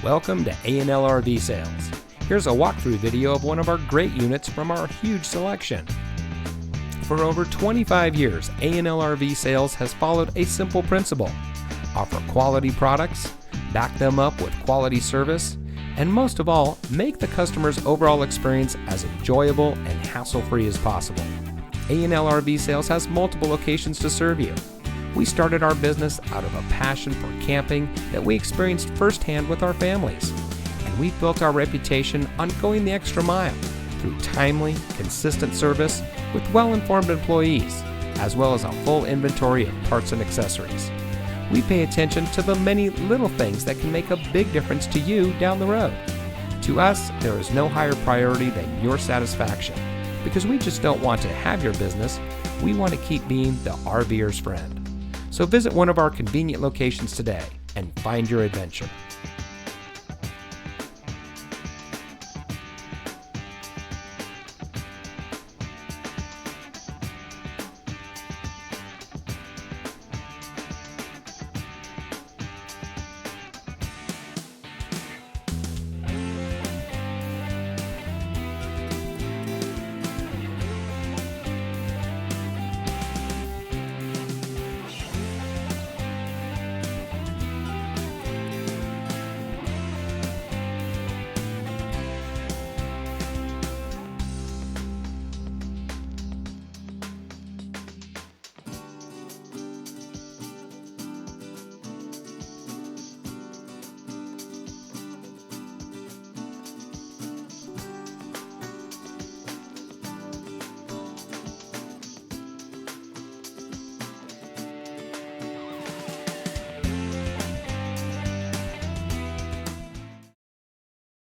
Welcome to A&L RV Sales. Here's a walkthrough video of one of our great units from our huge selection. For over 25 years, A&L RV Sales has followed a simple principle: offer quality products, back them up with quality service, and most of all, make the customer's overall experience as enjoyable and hassle-free as possible. A&L RV Sales has multiple locations to serve you. We started our business out of a passion for camping that we experienced firsthand with our families, and we've built our reputation on going the extra mile through timely, consistent service with well-informed employees, as well as a full inventory of parts and accessories. We pay attention to the many little things that can make a big difference to you down the road. To us, there is no higher priority than your satisfaction, because we just don't want to have your business, we want to keep being the RVer's friend. So visit one of our convenient locations today and find your adventure.